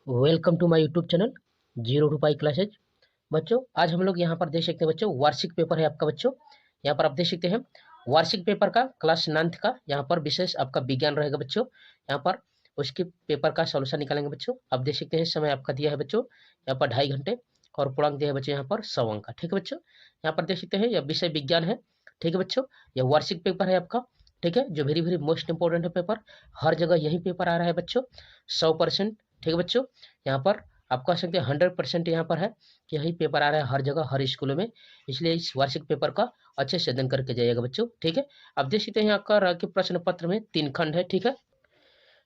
Welcome to my YouTube channel zero to pi classes. बच्चों आज हम लोग यहाँ पर देख सकते हैं बच्चों, वार्षिक पेपर है आपका। बच्चों यहाँ पर आप देख सकते हैं वार्षिक पेपर का क्लास 9th का यहाँ पर विशेष आपका विज्ञान रहेगा बच्चों। यहाँ पर उसके पेपर का सॉल्यूशन निकालेंगे बच्चों। आप देख सकते हैं समय आपका दिया है बच्चों यहाँ पर 2.5 घंटे और पूर्णांक दिया है बच्चों यहाँ पर 100 अंक का। ठीक है बच्चों, यहाँ पर देख सकते हैं यह विषय विज्ञान है। ठीक है बच्चों, यह वार्षिक पेपर है आपका। ठीक है, जो वेरी वेरी मोस्ट इंपॉर्टेंट है पेपर। हर जगह यही पेपर आ रहा है बच्चों 100%। ठीक है बच्चों, यहाँ पर आप कह सकते हैं 100% यहाँ पर है कि यही पेपर आ रहा है हर जगह हर स्कूलों में। इसलिए इस वार्षिक पेपर का अच्छे से अध्ययन करके जाइएगा बच्चों। ठीक है, आप देख सकते हैं यहाँ का प्रश्न पत्र में 3 खंड है। ठीक है,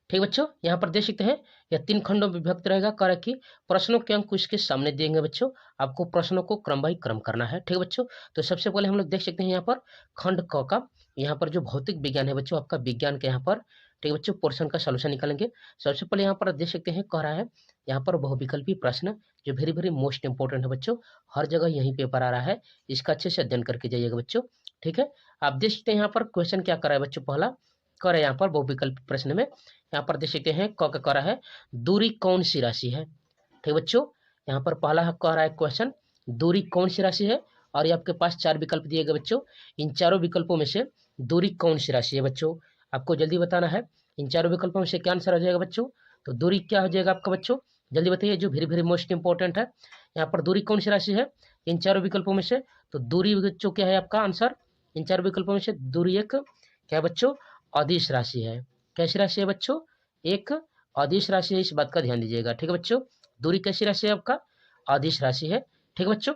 ठीक बच्चों, यहाँ पर देख सकते हैं यह 3 खंडों में विभक्त रहेगा। कर कि प्रश्नों के अंक इसके सामने देंगे बच्चों, आपको प्रश्नों को क्रम बाई क्रम करना है। ठीक है बच्चों, तो सबसे पहले हम लोग देख सकते हैं यहाँ पर खंड क का, यहाँ पर जो भौतिक विज्ञान है बच्चों आपका, विज्ञान के यहाँ पर ठीक है बच्चों पोर्शन का सॉल्यूशन निकालेंगे। सबसे पहले यहाँ पर देख सकते हैं कह रहा है यहाँ पर बहुविकल्पी प्रश्न, जो वेरी वेरी मोस्ट इंपॉर्टेंट है बच्चों। हर जगह यही पेपर आ रहा है, इसका अच्छे से अध्ययन करके जाइएगा बच्चों। ठीक है, आप देख सकते हैं यहाँ पर क्वेश्चन क्या कर रहा है बच्चों। पहला कर है यहाँ पर बहुविकल्पी प्रश्न में, यहाँ पर देख सकते हैं क का कह रहा है दूरी कौन सी राशि है। ठीक बच्चों, यहाँ पर पहला कह रहा है क्वेश्चन दूरी कौन सी राशि है, और ये आपके पास 4 विकल्प दिए गए बच्चों। इन चारों विकल्पों में से दूरी कौन सी राशि है बच्चों, आपको जल्दी बताना है। इन चारों विकल्पों में से क्या आंसर हो जाएगा बच्चों, तो दूरी क्या हो जाएगा आपका बच्चों, जल्दी बताइए, जो वेरी वेरी मोस्ट इंपॉर्टेंट है। यहाँ पर दूरी कौन सी राशि है इन चारों विकल्पों में से, तो दूरी बच्चों क्या है आपका आंसर इन चारों विकल्पों में से, दूरी एक क्या बच्चों अदिश राशि है। कैसी राशि है बच्चों, एक अदिश राशि है, इस बात का ध्यान दीजिएगा। ठीक है बच्चों, दूरी कैसी राशि है आपका, अदिश राशि है। ठीक है बच्चों,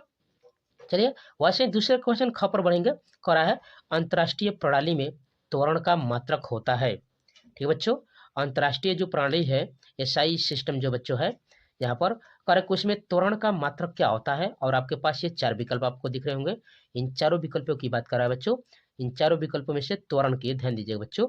चलिए वैसे दूसरे क्वेश्चन ख पर बढ़ेंगे। कह रहा है अंतर्राष्ट्रीय प्रणाली में त्वरण का मात्रक होता है। ठीक है बच्चों, अंतर्राष्ट्रीय जो प्रणाली है एसआई सिस्टम जो बच्चों है, यहाँ पर करेक्ट उसमें त्वरण का मात्रक क्या होता है, और आपके पास ये 4 विकल्प आपको दिख रहे होंगे। इन चारों विकल्पों की बात कर रहा है बच्चों। इन चारों विकल्पों में से त्वरण की ध्यान दीजिएगा बच्चों,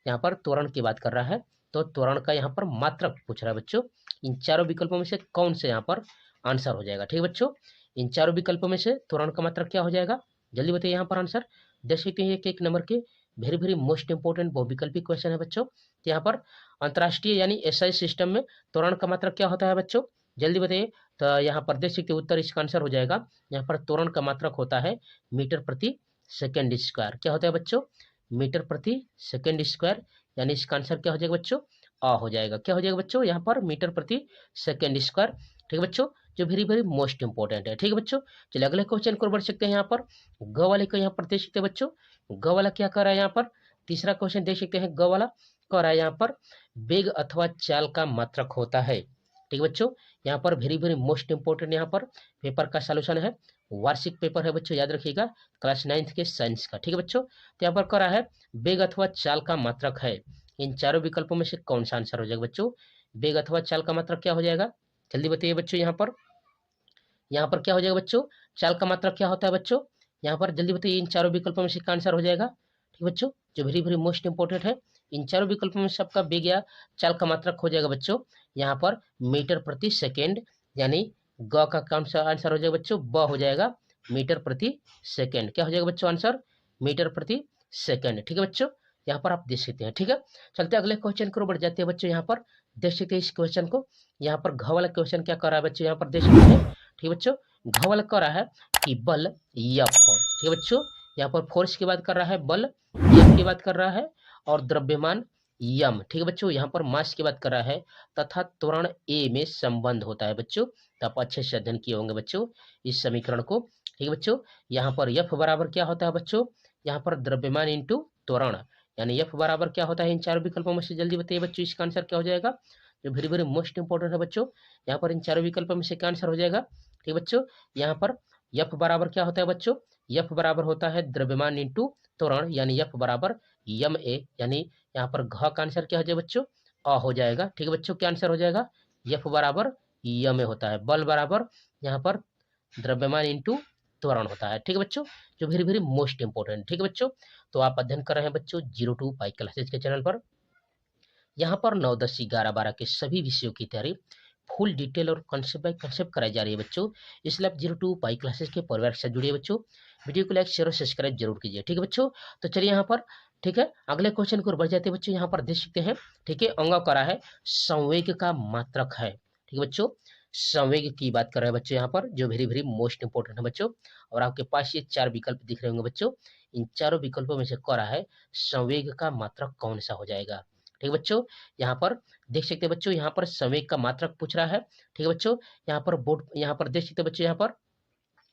यहाँ पर त्वरण की बात कर रहा है, तो त्वरण का यहाँ पर मात्रक पूछ रहा है बच्चों। इन चारों विकल्पों में से कौन से यहाँ पर आंसर हो जाएगा। ठीक है बच्चों, इन चारों विकल्पों में से त्वरण का मात्रक क्या हो जाएगा, जल्दी बताइए यहाँ पर आंसर। देख सकते हैं एक नंबर के वेरी वेरी मोस्ट इंपॉर्टेंट बहुविकल्पी क्वेश्चन है बच्चों। यहाँ पर अंतर्राष्ट्रीय यानी एसआई सिस्टम में त्वरण का मात्रक क्या होता है बच्चों, जल्दी बताइए। तो यहाँ पर देख सकते उत्तर इसका आंसर हो जाएगा, यहाँ पर त्वरण का मात्रक होता है मीटर प्रति सेकेंड स्क्वायर। क्या होता है बच्चों, मीटर प्रति सेकेंड स्क्वायर, यानी इसका आंसर क्या हो जाएगा बच्चों, आ हो जाएगा। क्या हो जाएगा बच्चों, यहाँ पर मीटर प्रति सेकेंड स्क्वायर। ठीक है बच्चों, जो वेरी वेरी मोस्ट इंपॉर्टेंट है। ठीक है बच्चों, चलिए अगले क्वेश्चन को बढ़ सकते हैं। यहाँ पर ग वाले को यहाँ पर देख सकते हैं बच्चों, ग वाला क्या कर रहा है यहाँ पर, तीसरा क्वेश्चन देख सकते हैं। ग वाला कह रहा है यहाँ पर वेग अथवा चाल का मात्रक होता है। ठीक है बच्चों, यहाँ पर वेरी वेरी मोस्ट इंपॉर्टेंट यहाँ पर पेपर का सॉल्यूशन है, वार्षिक पेपर है बच्चों, याद रखिएगा क्लास 9th के साइंस का। ठीक है बच्चों, तो यहाँ पर कह रहा है वेग अथवा चाल का मात्रक है। इन चारों विकल्पों में से कौन सा आंसर हो जाएगा बच्चों, वेग अथवा चाल का मात्रक क्या हो जाएगा, जल्दी बताइए बच्चों। यहाँ पर क्या हो जाएगा बच्चों, चाल का मात्रक क्या होता है बच्चों, यहाँ पर जल्दी बताइए। इन चारों विकल्पों में से क्या आंसर हो जाएगा। ठीक बच्चों, जो वेरी वेरी मोस्ट इंपॉर्टेंट है, इन चारों विकल्पों में सबका वेग या चाल का मात्रक हो जाएगा बच्चों यहाँ पर मीटर प्रति सेकेंड, यानी ग का कौन सा आंसर हो जाएगा बच्चों, ब हो जाएगा मीटर प्रति सेकेंड। क्या हो जाएगा बच्चों आंसर, मीटर प्रति सेकेंड। ठीक है बच्चों, यहाँ पर आप देख सकते हैं। ठीक है, चलते अगले क्वेश्चन को बढ़ जाते हैं बच्चों। यहाँ पर देख सकते हैं इस क्वेश्चन को, यहाँ पर घ वाला क्वेश्चन क्या कर रहा है बच्चों, यहाँ पर देख सकते हैं। ठीक है बच्चों, घ वाला कर रहा है कि बल यफ हो। ठीक है बच्चों, यहाँ पर फोर्स की बात कर रहा है, बल यफ की बात कर रहा है, और द्रव्यमान यम। ठीक है बच्चों, यहाँ पर मास की बात कर रहा है, तथा त्वरण ए में संबंध होता है बच्चों। तो आप अच्छे से अध्ययन किए होंगे बच्चों इस समीकरण को। ठीक है बच्चों, यहाँ पर यफ बराबर क्या होता है बच्चों, यहाँ पर द्रव्यमान इंटू त्वरण, यानी यफ बराबर क्या होता है इन चारों विकल्पों में से, जल्दी बताइए बच्चों इसका आंसर क्या हो जाएगा, जो वेरी वेरी मोस्ट इंपॉर्टेंट है बच्चों। यहाँ पर इन चारों विकल्पों में से क्या आंसर हो जाएगा। ठीक है बच्चों, यहाँ पर यफ बराबर क्या होता है बच्चों, यफ बराबर होता है द्रव्यमान इंटू त्वरण, यानी यफ बराबर यम ए, यानी यहाँ पर घ का आंसर क्या हो जाएगा बच्चों, अ हो जाएगा। ठीक है बच्चों, क्या आंसर हो जाएगा, यफ बराबर यम ए होता है, बल बराबर यहाँ पर द्रव्यमान इंटू त्वरण होता है। ठीक है बच्चों, जो वेरी वेरी मोस्ट इंपॉर्टेंट। ठीक है बच्चों, तो आप अध्ययन कर रहे हैं बच्चों जीरो टू पाई क्लासेज के चैनल पर। यहाँ पर 9, 10, 11, 12 के सभी विषयों की तैयारी फुल डिटेल और कंसेप्ट बाय कंसेप्ट कराई जा रही है बच्चों। इसलिए आप जीरो टू पाई क्लासेज के परिवार के साथ जुड़िए बच्चों। वीडियो को लाइक शेयर और सब्सक्राइब जरूर कीजिए। ठीक है बच्चों, तो चलिए यहाँ पर ठीक है अगले क्वेश्चन को बढ़ जाते हैं बच्चों। यहाँ पर देख सकते हैं, ठीक है अंग करा है संवेग का मात्रक है। ठीक ठीक है बच्चों, संवेग की बात कर रहे हैं बच्चों यहाँ पर, जो वेरी वेरी मोस्ट इंपोर्टेंट है बच्चों। और आपके पास ये 4 विकल्प दिख रहे होंगे बच्चों, इन चारों विकल्पों में से कह रहा है संवेग का मात्रक कौन सा हो जाएगा। ठीक है बच्चों, यहाँ पर देख सकते हैं बच्चों, यहाँ पर संवेग का मात्रक पूछ रहा है। ठीक है बच्चों, यहाँ पर बोर्ड, यहाँ पर देख सकते हैं बच्चों, यहाँ पर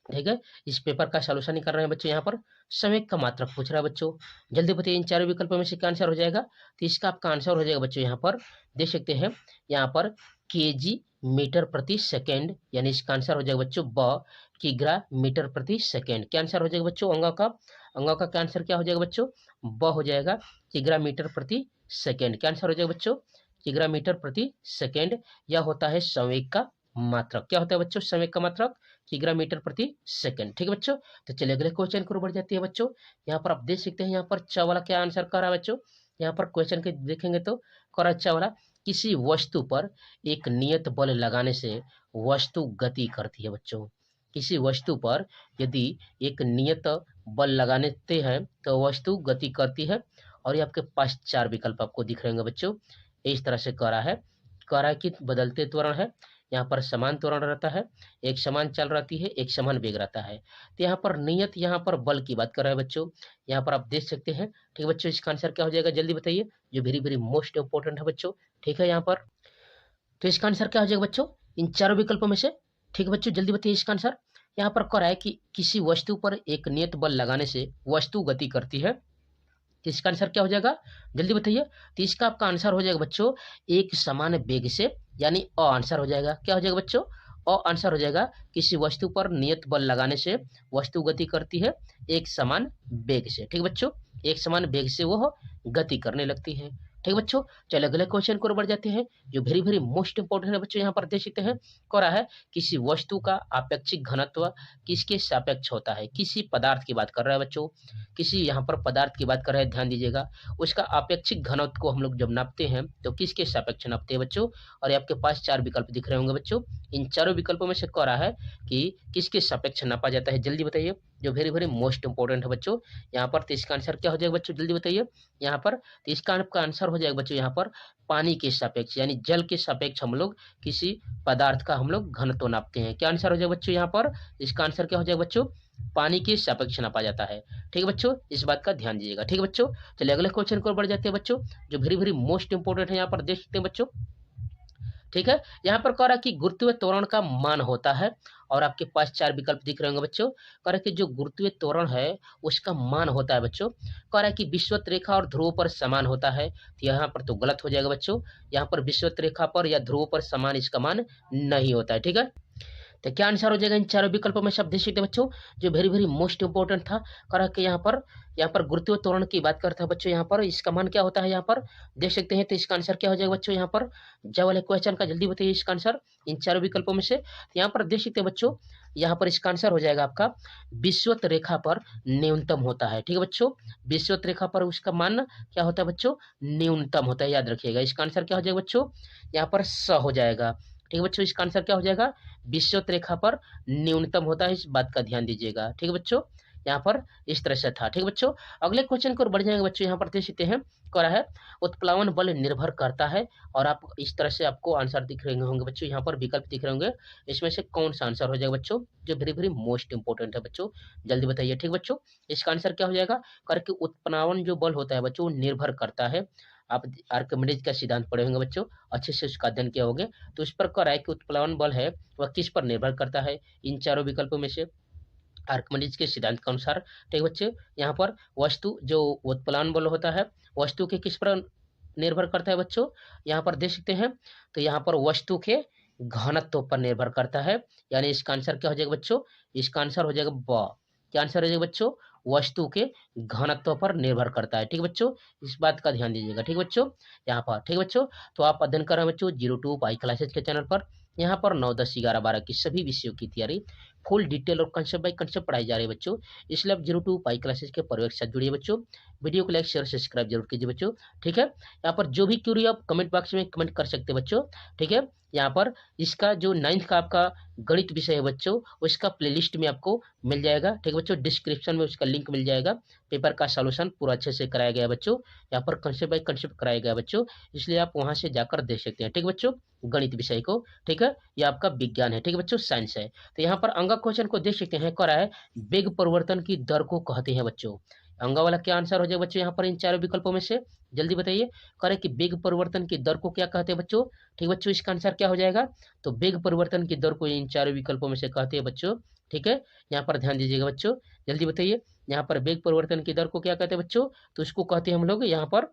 ठीक है, इस पेपर का सॉल्यूशन ही कर रहे हैं बच्चों। यहाँ पर संवेग का मात्रक पूछ रहा है बच्चों, जल्दी बताइए इन चारों विकल्पों में से क्या आंसर हो जाएगा। तो इसका आपका आंसर हो जाएगा बच्चों, यहाँ पर देख सकते हैं, यहाँ पर केजी मीटर प्रति सेकेंड, यानी इसका आंसर हो जाएगा बच्चों ब किग्रा मीटर प्रति सेकेंड। क्या आंसर हो जाएगा बच्चों अंगों का क्या आंसर क्या हो जाएगा बच्चों, ब हो जाएगा किग्रा मीटर प्रति सेकेंड। क्या आंसर हो जाएगा बच्चों, किग्रा मीटर प्रति सेकेंड। यह होता है संवेग का मात्रक। क्या होता है बच्चों, संवेग का मात्रक किग्रा मीटर प्रति सेकंड। ठीक है बच्चों, तो चलिए अगले क्वेश्चन की ओर बढ़ जाती है बच्चों। यहाँ पर आप देख सकते हैं, यहाँ पर च वाला क्या आंसर कर रहा है बच्चों। यहाँ पर क्वेश्चन के देखेंगे तो कर अच्छा वाला, किसी वस्तु पर एक नियत बल लगाने से वस्तु गति करती है बच्चों। किसी वस्तु पर यदि एक नियत बल लगाते हैं तो वस्तु गति करती है। और ये आपके पास 4 विकल्प आपको दिख रहे होंगे बच्चों, इस तरह से कह रहा है कि बदलते त्वरण है, यहाँ पर समान त्वरण रहता है, एक समान चाल रहती है, एक समान वेग रहता है। तो यहाँ पर नियत, यहाँ पर बल की बात कर रहा है बच्चों, यहाँ पर आप देख सकते हैं। ठीक है बच्चों, इसका आंसर क्या हो जाएगा जल्दी बताइए, जो वेरी वेरी मोस्ट इंपोर्टेंट है बच्चों। ठीक है, यहाँ पर तो इसका आंसर क्या हो जाएगा बच्चों, इन चारों विकल्पों में से। ठीक है बच्चों, जल्दी बताइए इसका आंसर। यहाँ पर कह रहा है कि किसी वस्तु पर एक नियत बल लगाने से वस्तु गति करती है, तो इसका आंसर क्या हो जाएगा जल्दी बताइए। तो इसका आपका आंसर हो जाएगा बच्चों एक समान वेग से, यानी अ आंसर हो जाएगा। क्या हो जाएगा बच्चों, अ आंसर हो जाएगा। किसी वस्तु पर नियत बल लगाने से वस्तु गति करती है एक समान वेग से। ठीक बच्चों, एक समान वेग से वह गति करने लगती है। ठीक बच्चों, चलिए अगले क्वेश्चन को बढ़ जाते हैं, जो वेरी वेरी मोस्ट इंपोर्टेंट है बच्चों। यहाँ पर देख सकते हैं, कह रहा है किसी वस्तु का आपेक्षिक घनत्व किसके सापेक्ष होता है। किसी पदार्थ की बात कर रहा है बच्चों, किसी यहाँ पर पदार्थ की बात कर रहे हैं, ध्यान दीजिएगा। उसका आपेक्षिक घनत्व को हम लोग जब नापते हैं तो किसके सापेक्ष नापते हैं बच्चों। और आपके पास 4 विकल्प दिख रहे होंगे बच्चों, इन चारों विकल्पों में से कह रहा है कि किसके सापेक्ष नापा जाता है, जल्दी बताइए, जो वेरी वेरी मोस्ट इंपोर्टेंट है बच्चों। यहाँ पर तो इसका आंसर क्या हो जाएगा बच्चों, जल्दी बताइए। यहाँ पर तो इसका आपका आंसर हो जाएगा बच्चों, यहाँ पर पानी के सापेक्ष, यानी जल के सापेक्ष हम लोग किसी पदार्थ का हम लोग घनत्व नापते हैं। क्या आंसर हो जाएगा बच्चों, यहाँ पर इसका आंसर क्या हो जाएगा बच्चों, पानी के सापेक्ष नापा जाता है। ठीक है बच्चों, इस बात का ध्यान दीजिएगा। ठीक है बच्चों, चलिए अगले क्वेश्चन को बढ़ जाते हैं बच्चों, जो वेरी वेरी मोस्ट इंपोर्टेंट है। यहाँ पर देख सकते हैं बच्चों, ठीक है, यहाँ पर कह रहा है कि गुरुत्वीय त्वरण का मान होता है। और आपके पास 4 विकल्प दिख रहे होंगे बच्चों, कह रहा है कि जो गुरुत्वीय त्वरण है उसका मान होता है बच्चों। कह रहा है कि विषुवत रेखा और ध्रुव पर समान होता है, तो यहाँ पर तो गलत हो जाएगा बच्चों। यहाँ पर विषुवत रेखा पर या ध्रुव पर समान इसका मान नहीं होता है। ठीक है, तो क्या आंसर हो जाएगा इन चारों विकल्पों में से, आप देख सकते हैं बच्चों, जो वेरी वेरी मोस्ट इंपोर्टेंट था। कह कि यहाँ पर गुरुत्वीय त्वरण की बात करता है बच्चों, यहाँ पर इसका मान क्या होता है, यहाँ पर देख सकते हैं। तो इसका आंसर क्या हो जाएगा बच्चों, यहाँ पर जब वाले क्वेश्चन का जल्दी बताइए इसका आंसर इन चारों विकल्पों में से। यहाँ पर देख सकते हैं बच्चों, यहाँ पर इसका आंसर हो जाएगा आपका विषुवत रेखा पर न्यूनतम होता है। ठीक है बच्चों, विषुवत रेखा पर उसका मान क्या होता है बच्चों, न्यूनतम होता है, याद रखिएगा। इसका आंसर क्या हो जाएगा बच्चों, यहाँ पर स हो जाएगा। ठीक है बच्चों, इसका आंसर क्या हो जाएगा, विषुवत रेखा पर न्यूनतम होता है, इस बात का ध्यान दीजिएगा। ठीक है बच्चों, यहाँ पर इस तरह से था। ठीक है बच्चों, अगले क्वेश्चन को बढ़ जाएंगे बच्चों। यहाँ पर देख सकते हैं, कह रहा है उत्प्लावन बल निर्भर करता है। और आप इस तरह से आपको आंसर दिख रहे होंगे बच्चों, यहाँ पर विकल्प दिख रहे होंगे, इसमें से कौन सा आंसर हो जाएगा बच्चों, जो वेरी वेरी मोस्ट इंपोर्टेंट है बच्चों, जल्दी बताइए। ठीक बच्चों, इसका आंसर क्या हो जाएगा, करके उत्प्लावन जो बल होता है बच्चों निर्भर करता है। आप आर्किमिडीज का सिद्धांत पढ़े होंगे बच्चों, अच्छे से उसका अध्ययन किया होंगे। तो उस पर कह रहा है कि उत्प्लावन बल है वह किस पर निर्भर करता है, इन चारों विकल्पों में से आर्किमिडीज के सिद्धांत के अनुसार। ठीक बच्चे, यहाँ पर वस्तु जो उत्प्लावन बल होता है वस्तु के किस पर निर्भर करता है बच्चों, यहाँ पर देख सकते हैं। तो यहाँ पर वस्तु के घनत्व पर निर्भर करता है, यानी इसका आंसर क्या हो जाएगा बच्चों, इसका आंसर हो जाएगा ब। क्या आंसर हो जाएगा बच्चों, वस्तु के घनत्व पर निर्भर करता है। ठीक बच्चों, इस बात का ध्यान दीजिएगा। ठीक बच्चों, यहाँ पर ठीक बच्चों, तो आप अध्ययन कर रहे हैं बच्चों 02 पाई क्लासेज के चैनल पर। यहाँ पर 9, 10, 11, 12 की सभी विषयों की तैयारी फुल डिटेल और कंसेप्ट बाय कंसेप्ट पढ़ाई जा रही है बच्चों। इसलिए आप 02 पाई क्लासेज के परिवार के साथ जुड़िए बच्चों। वीडियो को लाइक शेयर सब्सक्राइब जरूर कीजिए बच्चों। ठीक है, यहाँ पर जो भी क्यूरी आप कमेंट बॉक्स में कमेंट कर सकते हैं बच्चों। ठीक है, यहाँ पर इसका जो 9th का आपका गणित विषय है बच्चों, उसका प्लेलिस्ट में आपको मिल जाएगा। ठीक है बच्चों, डिस्क्रिप्शन में उसका लिंक मिल जाएगा, पेपर का सॉल्यूशन पूरा अच्छे से कराया गया है बच्चों। यहाँ पर कंसेप्ट बाय कंसेप्ट कराया गया है बच्चों, इसलिए आप वहां से जाकर देख सकते हैं। ठीक है बच्चों, गणित विषय को। ठीक है, ये आपका विज्ञान है। ठीक है बच्चों, साइंस है। तो यहाँ पर अंगा क्वेश्चन को देख सकते हैं, कह रहा है वेग परिवर्तन की दर को कहते हैं बच्चों। अंगा वाला क्या आंसर हो जाएगा बच्चों यहाँ पर इन चारों विकल्पों में से? जल्दी बताइए। कह रहे कि वेग परिवर्तन की दर को क्या कहते हैं बच्चों? ठीक बच्चों, इसका आंसर क्या हो जाएगा? तो वेग परिवर्तन की दर को इन चारों विकल्पों में से कहते हैं बच्चों। ठीक है, यहाँ पर ध्यान दीजिएगा बच्चों, जल्दी बताइए। यहाँ पर वेग परिवर्तन की दर को क्या कहते हैं बच्चों? तो इसको कहते हैं हम लोग यहाँ पर,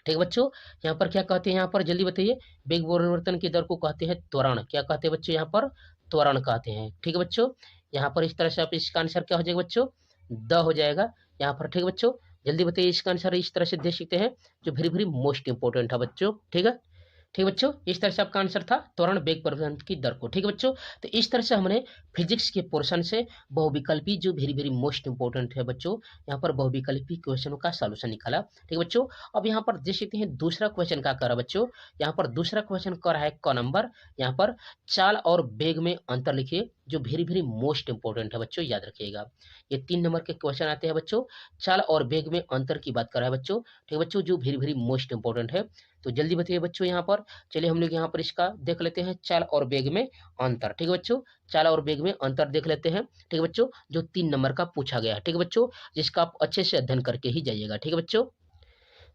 ठीक है बच्चों, यहाँ पर क्या कहते हैं? यहाँ पर जल्दी बताइए। वेग परिवर्तन की दर को कहते हैं त्वरण। क्या कहते हैं बच्चों? यहाँ पर त्वरण कहते हैं। ठीक है बच्चों, यहाँ पर इस तरह से आप इसका आंसर क्या हो जाएगा बच्चों? द हो जाएगा यहाँ पर। ठीक है बच्चों, जल्दी बताइए इसका आंसर इस तरह से देख सकते हैं, जो वेरी वेरी मोस्ट इंपोर्टेंट है बच्चों। ठीक है, ठीक है बच्चों, इस तरह से आपका आंसर था त्वरण वेग परिवर्तन की दर को। ठीक है बच्चों, तो इस तरह से हमने फिजिक्स के पोर्शन से बहुविकल्पी, जो वेरी वेरी मोस्ट इंपोर्टेंट है बच्चों, यहाँ पर बहुविकल्पी क्वेश्चनों का सॉल्यूशन निकाला। ठीक है बच्चों, अब यहाँ पर देख सकते हैं दूसरा क्वेश्चन क्या कर रहा है बच्चों। यहाँ पर दूसरा क्वेश्चन कर रहा है क नंबर, यहाँ पर चाल और वेग में अंतर लिखिए, जो वेरी वेरी मोस्ट इंपोर्टेंट है बच्चों, याद रखिएगा। ये 3 नंबर के क्वेश्चन आते हैं बच्चों, चाल और वेग में अंतर की बात कर रहा है बच्चों। ठीक है बच्चों, जो वेरी वेरी मोस्ट इंपोर्टेंट है। तो जल्दी बताइए बच्चों यहाँ पर। चलिए हम लोग यहाँ पर इसका देख लेते हैं, चाल और वेग में अंतर। ठीक है बच्चों, चाल और वेग में अंतर देख लेते हैं। ठीक है बच्चों, जो 3 नंबर का पूछा गया है। ठीक है बच्चों, जिसका आप अच्छे से अध्ययन करके ही जाइएगा। ठीक है बच्चों,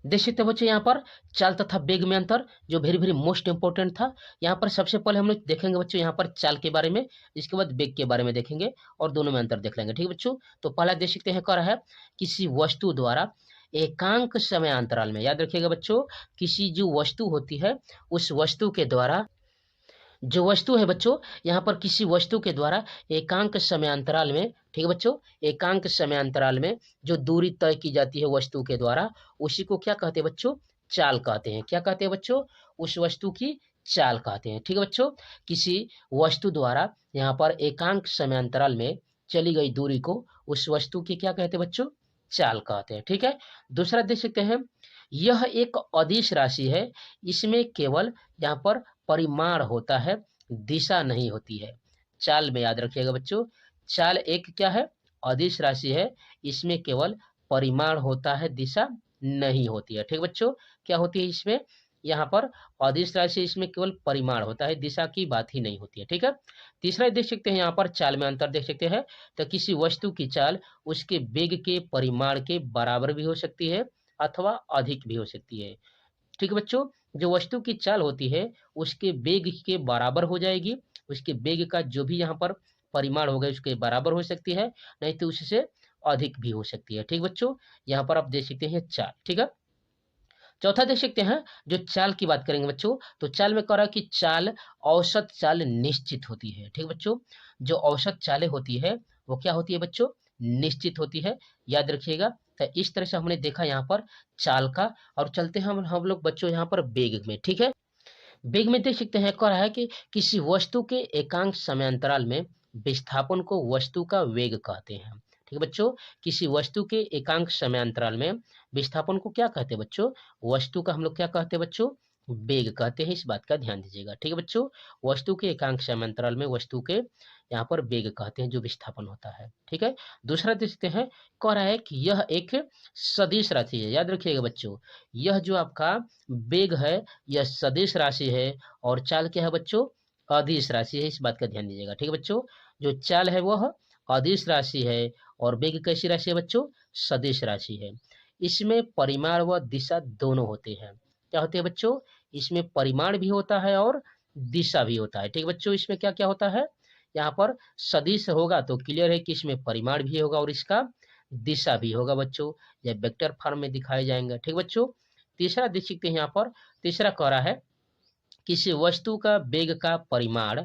देख सकते हैं बच्चों यहाँ पर चाल तथा वेग में अंतर, जो वेरी वेरी मोस्ट इंपोर्टेंट था। यहाँ पर सबसे पहले हम लोग देखेंगे बच्चों यहाँ पर चाल के बारे में, इसके बाद वेग के बारे में देखेंगे और दोनों में अंतर देख लेंगे। ठीक है बच्चों, तो पहला देख सकते हैं, कह रहा है किसी वस्तु द्वारा एकांक समय अंतराल में, याद रखिएगा बच्चों, किसी जो वस्तु होती है उस वस्तु के द्वारा, जो वस्तु है बच्चों, यहाँ पर किसी वस्तु के द्वारा एकांक समय अंतराल में, ठीक है बच्चों, एकांक समय अंतराल में जो दूरी तय की जाती है वस्तु के द्वारा, उसी को क्या कहते हैं बच्चों? चाल कहते हैं। क्या कहते हैं बच्चों? उस वस्तु की चाल कहते हैं। ठीक है बच्चों, किसी वस्तु द्वारा यहाँ पर एकांक समय अंतराल में चली गई दूरी को उस वस्तु की क्या कहते हैं बच्चों? चाल कहते हैं। ठीक है, दूसरा देख सकते हैं, यह एक अदिश राशि है, इसमें केवल यहाँ पर परिमाण होता है, दिशा नहीं होती है। चाल में याद रखिएगा बच्चों, चाल एक क्या है? अदिश राशि है, इसमें केवल परिमाण होता है, दिशा नहीं होती है। ठीक बच्चों, क्या होती है इसमें? यहाँ पर अदिश राशि, इसमें केवल परिमाण होता है, दिशा की बात ही नहीं होती है। ठीक है, तीसरा देख सकते हैं, यहाँ पर चाल में अंतर देख सकते हैं, तो किसी वस्तु की चाल उसके वेग के परिमाण के बराबर भी हो सकती है अथवा अधिक भी हो सकती है। ठीक है बच्चों, जो वस्तु की चाल होती है उसके वेग के बराबर हो जाएगी, उसके वेग का जो भी यहाँ पर परिमाण होगा उसके बराबर हो सकती है, नहीं तो उससे अधिक भी हो सकती है। ठीक बच्चों, यहाँ पर आप देख सकते हैं चाल। ठीक है, चौथा देख सकते हैं, जो चाल की बात करेंगे बच्चों, तो चाल में कह रहा है कि चाल, औसत चाल निश्चित होती है। ठीक बच्चों, जो औसत चालें होती है वो क्या होती है बच्चों? निश्चित होती है, याद रखिएगा। तो इस तरह से हमने देखा यहाँ पर चाल का। और चलते हैं हम लोग बच्चों यहाँ पर वेग में। ठीक है, वेग में देख सकते हैं, कह रहा है कि किसी वस्तु के एकांक समय अंतराल में विस्थापन को वस्तु का वेग कहते हैं। ठीक है बच्चों, किसी वस्तु के एकांक समय अंतराल में विस्थापन को क्या कहते हैं बच्चों? वस्तु का हम लोग क्या कहते हैं बच्चों? वेग कहते हैं। इस बात का ध्यान दीजिएगा। ठीक है बच्चों, वस्तु के एकांक समय अंतराल में वस्तु के यहाँ पर वेग कहते हैं, जो विस्थापन होता है। ठीक है, दूसरा देखते हैं, कह रहा है कि यह एक सदिश राशि है। याद रखिएगा बच्चों, यह जो आपका वेग है यह सदिश राशि है, और चाल क्या है बच्चों? अदिश राशि है। इस बात का ध्यान दीजिएगा। ठीक है बच्चों, जो चाल है वह अदिश राशि है, और वेग कैसी राशि है बच्चों? सदिश राशि है। इसमें परिमाण व दिशा दोनों होते हैं। क्या होते हैं बच्चों? इसमें परिमाण भी होता है और दिशा भी होता है। ठीक बच्चों, इसमें क्या क्या होता है? यहाँ पर सदिश होगा तो क्लियर है कि इसमें परिमाण भी होगा और इसका दिशा भी होगा बच्चों, यह वेक्टर फॉर्म में दिखाए जाएंगे। ठीक बच्चों, तीसरा देख सकते हैं, यहाँ पर तीसरा कह रहा है किसी वस्तु का वेग का परिमाण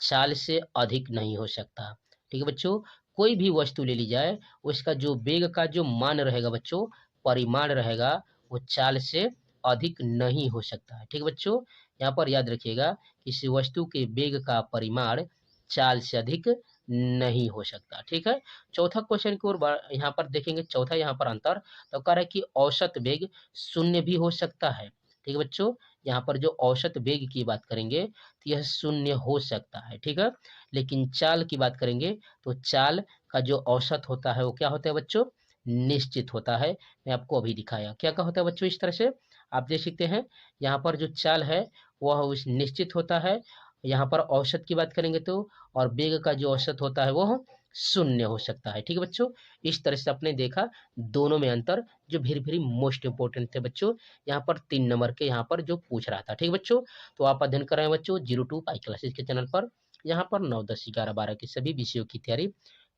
चाल से अधिक नहीं हो सकता। ठीक है बच्चों, कोई भी वस्तु ले ली जाए, उसका जो वेग का जो मान रहेगा बच्चों, परिमाण रहेगा, वो चाल से अधिक नहीं हो सकता है। ठीक है बच्चों, यहाँ पर याद रखिएगा, किसी वस्तु के वेग का परिमाण चाल से अधिक नहीं हो सकता। ठीक है, चौथा क्वेश्चन की ओर यहाँ पर देखेंगे, चौथा यहाँ पर अंतर, तो कह रहा है कि औसत वेग शून्य भी हो सकता है। ठीक है बच्चों, यहाँ पर जो औसत वेग की बात करेंगे तो यह शून्य हो सकता है। ठीक है, लेकिन चाल की बात करेंगे तो चाल का जो औसत होता है वो क्या होता है बच्चों? निश्चित होता है। मैं आपको अभी दिखाया क्या क्या होता है बच्चों। इस तरह से आप देख सकते हैं यहाँ पर जो चाल है वह उस निश्चित होता है। यहाँ पर औसत की बात करेंगे तो, और वेग का जो औसत होता है वह शून्य हो सकता है। ठीक है बच्चों, इस तरह से आपने देखा दोनों में अंतर, जो वेरी वेरी मोस्ट इंपोर्टेंट थे बच्चों। यहाँ पर 3 नंबर के यहाँ पर जो पूछ रहा था। ठीक है बच्चों, तो आप अध्ययन कर रहे हैं बच्चों 02 पाई क्लासेज के चैनल पर। यहाँ पर 9, 10, 11, 12 के सभी विषयों की तैयारी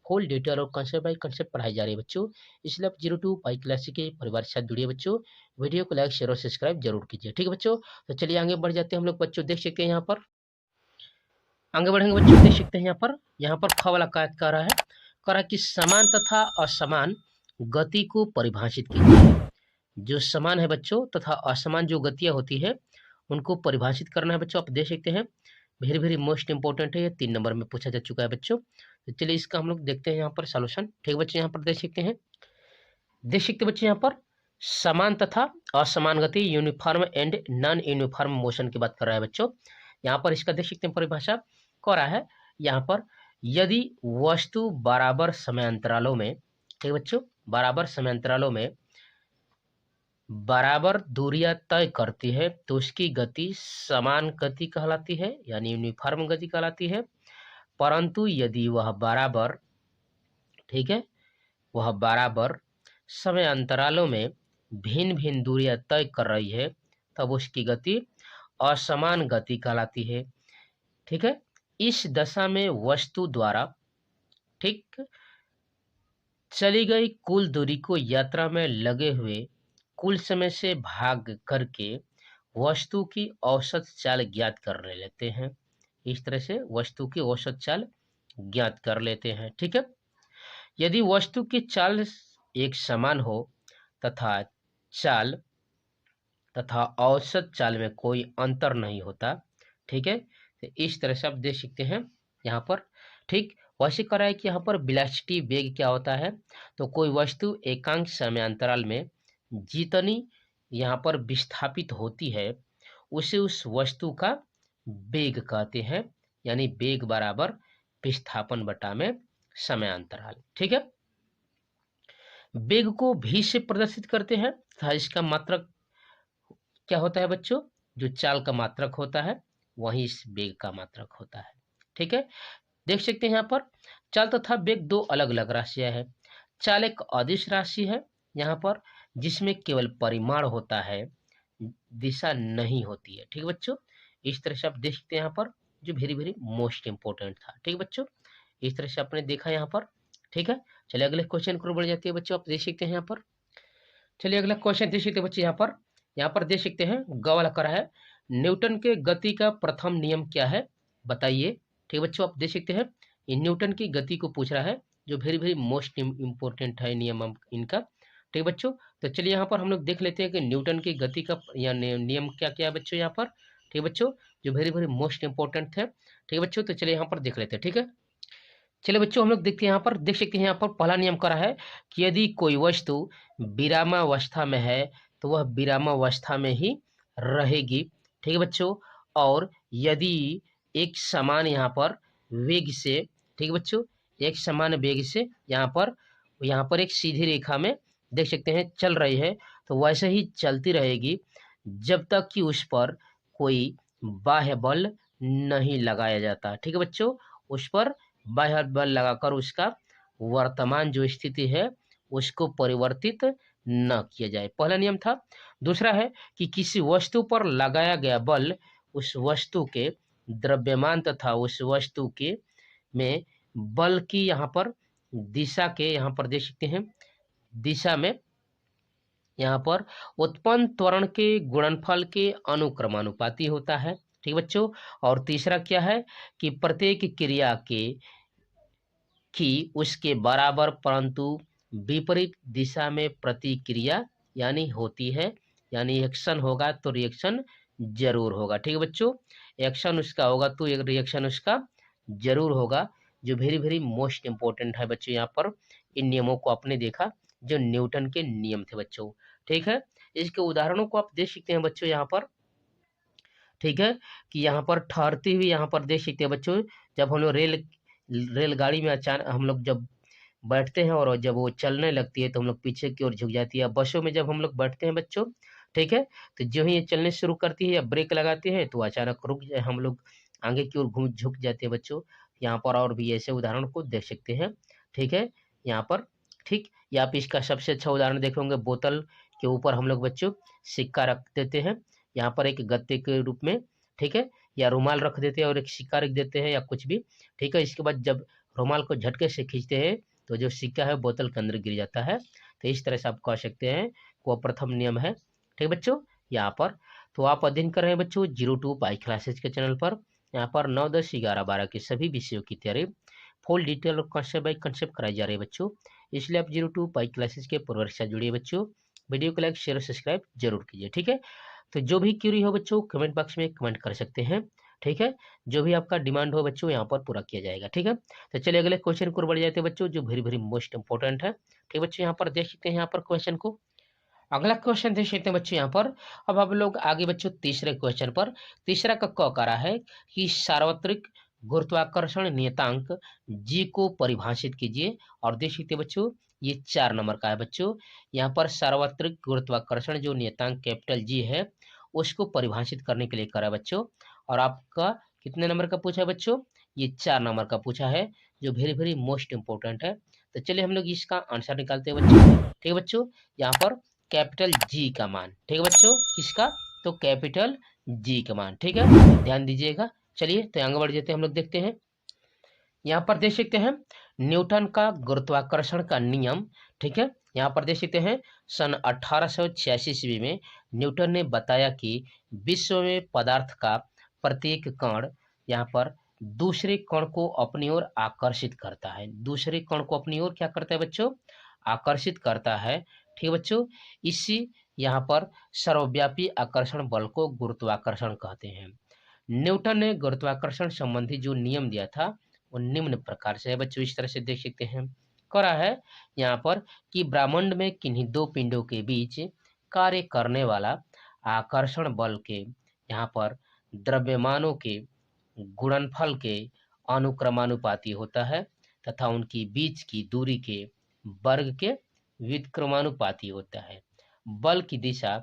फुल डिटेल और कंसेप्ट बाई कंसेप्ट पढ़ाई जा रही है बच्चों। इसलिए आप 02 पाई क्लासिक के परिवार के साथ जुड़िए बच्चों। वीडियो को लाइक शेयर और सब्सक्राइब जरूर कीजिए। ठीक है बच्चों, तो चलिए आगे बढ़ जाते हैं हम लोग बच्चों। देख सकते हैं यहाँ पर आगे बढ़ेंगे बच्चों, देख सकते हैं यहाँ पर ख वाला क्या कह रहा है, कह रहा है कि समान तथा असमान गति को परिभाषित कीजिए। जो समान है बच्चों तथा असमान जो गतियां होती है उनको परिभाषित करना है बच्चों। आप देख सकते हैं वेरी वेरी मोस्ट इंपोर्टेंट है, ये 3 नंबर में पूछा जा चुका है बच्चों। तो चलिए इसका हम लोग देखते हैं यहाँ पर सॉल्यूशन। ठीक है बच्चे, यहाँ पर देख सकते हैं बच्चे यहाँ पर समान तथा असमान गति, uniform and non uniform motion की बात कर रहा है बच्चों। यहाँ पर इसका देख सकते हैं परिभाषा कह रहा है यहाँ पर, यदि वस्तु बराबर समयांतरालों में, ठीक है बच्चों, बराबर समयांतरालों में बराबर दूरियां तय करती है तो उसकी गति समान गति कहलाती है, यानी यूनिफॉर्म गति कहलाती है। परंतु यदि वह बराबर, ठीक है, वह बराबर समय अंतरालों में भिन्न भिन्न दूरियां तय कर रही है तब उसकी गति असमान गति कहलाती है। ठीक है, इस दशा में वस्तु द्वारा, ठीक, चली गई कुल दूरी को यात्रा में लगे हुए कुल समय से भाग करके वस्तु की औसत चाल ज्ञात कर लेते हैं। इस तरह से वस्तु की औसत चाल ज्ञात कर लेते हैं। ठीक है, यदि वस्तु की चाल एक समान हो तथा चाल तथा औसत चाल में कोई अंतर नहीं होता, ठीक है, तो इस तरह से आप देख सकते हैं यहाँ पर। ठीक, वैसे कह रहा है कि यहाँ पर वेलोसिटी वेग क्या होता है, तो कोई वस्तु एकांक समय अंतराल में जितनी यहाँ पर विस्थापित होती है उसे उस वस्तु का वेग कहते हैं, यानी वेग बराबर विस्थापन बटा में समय अंतराल। ठीक है, वेग को v से प्रदर्शित करते हैं तथा इसका मात्रक क्या होता है बच्चों, जो चाल का मात्रक होता है वही इस वेग का मात्रक होता है। ठीक है, देख सकते हैं यहाँ पर चाल तथा वेग दो अलग अलग राशियां हैं। चाल एक अदिश राशि है यहाँ पर, जिसमें केवल परिमाण होता है, दिशा नहीं होती है। ठीक है बच्चों, इस तरह से आप देख सकते हैं यहाँ पर, जो वेरी वेरी मोस्ट इंपोर्टेंट था। ठीक है बच्चों, इस तरह से आपने देखा यहाँ पर। ठीक है, चलिए अगले क्वेश्चन को बढ़ जाती है बच्चों। आप देख सकते हैं यहाँ पर, चलिए अगला क्वेश्चन देख सकते हैं बच्चे। यहाँ पर देख सकते हैं ग वाला कर रहा है, न्यूटन के गति का प्रथम नियम क्या है बताइए। ठीक है बच्चों, आप देख सकते हैं ये न्यूटन की गति को पूछ रहा है, जो वेरी वेरी मोस्ट इंपोर्टेंट है नियम इनका। ठीक है बच्चों, तो चलिए यहाँ पर हम लोग देख लेते हैं कि न्यूटन की गति का या नियम क्या क्या है बच्चों यहाँ पर। ठीक है बच्चों, जो वेरी वेरी मोस्ट इंपोर्टेंट है। ठीक है बच्चों, तो चलिए यहाँ पर देख लेते हैं। ठीक है, चलिए बच्चों हम लोग देखते हैं यहाँ पर, देख सकते हैं यहाँ पर पहला नियम करा है कि यदि कोई वस्तु विरामावस्था में है तो वह विरामावस्था में ही रहेगी। ठीक है बच्चों, और यदि एक समान यहाँ पर वेग से, ठीक है बच्चों, एक समान वेग से यहाँ पर एक सीधी रेखा में देख सकते हैं चल रही है तो वैसे ही चलती रहेगी जब तक कि उस पर कोई बाह्य बल नहीं लगाया जाता। ठीक है बच्चों, उस पर बाह्य बल लगाकर उसका वर्तमान जो स्थिति है उसको परिवर्तित न किया जाए, पहला नियम था। दूसरा है कि किसी वस्तु पर लगाया गया बल उस वस्तु के द्रव्यमान तथा उस वस्तु के में बल की यहाँ पर दिशा के, यहाँ पर देख सकते हैं दिशा में यहाँ पर उत्पन्न त्वरण के गुणनफल के अनुक्रमानुपाती होता है। ठीक बच्चों, और तीसरा क्या है कि प्रत्येक क्रिया की उसके बराबर परंतु विपरीत दिशा में प्रतिक्रिया यानी होती है, यानी एक्शन होगा तो रिएक्शन जरूर होगा। ठीक है बच्चों, एक्शन उसका होगा तो एक रिएक्शन उसका जरूर होगा, जो वेरी वेरी मोस्ट इंपोर्टेंट है बच्चों। यहाँ पर इन नियमों को आपने देखा जो न्यूटन के नियम थे बच्चों। ठीक है, इसके उदाहरणों को आप देख सकते हैं बच्चों यहाँ पर। ठीक है, कि यहाँ पर ठहरती हुई यहाँ पर देख सकते हैं बच्चों, जब हम लोग रेलगाड़ी में अचानक हम लोग जब बैठते हैं और जब वो चलने लगती है तो हम लोग पीछे की ओर झुक जाती है। बसों में जब हम लोग बैठते हैं बच्चों, ठीक है, तो जो ही ये चलने शुरू करती है या ब्रेक लगाती है तो अचानक रुक जाए, हम लोग आगे की ओर घूम झुक जाते हैं बच्चों। यहाँ पर और भी ऐसे उदाहरण को देख सकते हैं, ठीक है, यहाँ पर, ठीक। या आप इसका सबसे अच्छा उदाहरण देख होंगे, बोतल के ऊपर हम लोग बच्चों सिक्का रख देते हैं, यहाँ पर एक गत्ते के रूप में, ठीक है, या रुमाल रख देते हैं और एक सिक्का रख देते हैं या कुछ भी, ठीक है। इसके बाद जब रुमाल को झटके से खींचते हैं तो जो सिक्का है बोतल के अंदर गिर जाता है। तो इस तरह से आप कह सकते हैं वो प्रथम नियम है, ठीक बच्चों। यहाँ पर तो आप अध्ययन कर रहे हैं बच्चों 02 पाई क्लासेज के चैनल पर। यहाँ पर 9, 10, 11, 12 के सभी विषयों की तैयारी फुल डिटेल और कॉन्सेप्ट बाई कॉन्सेप्ट कराई जा रही है बच्चों। इसलिए आप 02 पाई क्लासेज के पूर्व से जुड़िए बच्चों। वीडियो को लाइक शेयर और सब्सक्राइब जरूर कीजिए, ठीक है। तो जो भी क्यूरी हो बच्चों कमेंट बॉक्स में कमेंट कर सकते हैं, ठीक है। जो भी आपका डिमांड हो बच्चों यहाँ पर पूरा किया जाएगा, ठीक है। तो चलिए अगले क्वेश्चन को बढ़ जाते हैं बच्चों, जो वेरी वेरी मोस्ट इंपॉर्टेंट है, ठीक बच्चों। यहाँ पर देख सकते हैं यहाँ पर क्वेश्चन को, अगला क्वेश्चन देख सकते हैं बच्चों यहाँ पर। अब हम लोग आगे बच्चों तीसरे क्वेश्चन पर। तीसरा का क कह रहा है कि सार्वत्रिक गुरुत्वाकर्षण नियतांक जी को परिभाषित कीजिए। और देख सकते हैं बच्चों ये 4 नंबर का है बच्चों। यहाँ पर सार्वत्रिक गुरुत्वाकर्षण जो नियतांक कैपिटल जी है उसको परिभाषित करने के लिए करा बच्चों। और आपका कितने नंबर का पूछा है बच्चों? ये 4 नंबर का पूछा है, जो वेरी वेरी मोस्ट इंपोर्टेंट है। तो चलिए हम लोग इसका आंसर निकालते हैं बच्चों, ठीक है बच्चों। यहाँ पर कैपिटल जी का मान, ठीक है बच्चों, किसका? तो कैपिटल जी का मान, ठीक है, ध्यान दीजिएगा। चलिए तो आगे बढ़ जाते हैं, हम लोग देखते हैं। यहाँ पर देख सकते हैं न्यूटन का गुरुत्वाकर्षण का नियम, ठीक है। यहाँ पर देख सकते हैं सन 1886 ईस्वी में न्यूटन ने बताया कि विश्व में पदार्थ का प्रत्येक कण यहाँ पर दूसरे कण को अपनी ओर आकर्षित करता है। दूसरे कण को अपनी ओर क्या करता है बच्चों? आकर्षित करता है, ठीक है बच्चों। इसी यहाँ पर सर्वव्यापी आकर्षण बल को गुरुत्वाकर्षण कहते हैं। न्यूटन ने गुरुत्वाकर्षण संबंधी जो नियम दिया था वो निम्न प्रकार से है बच्चों, इस तरह से देख सकते हैं। करा है यहाँ पर कि ब्रह्मांड में किन्हीं दो पिंडों के बीच कार्य करने वाला आकर्षण बल के यहाँ पर द्रव्यमानों के गुणनफल के अनुक्रमानुपाती होता है तथा उनकी बीच की दूरी के वर्ग के व्युत्क्रमानुपाती होता है। बल की दिशा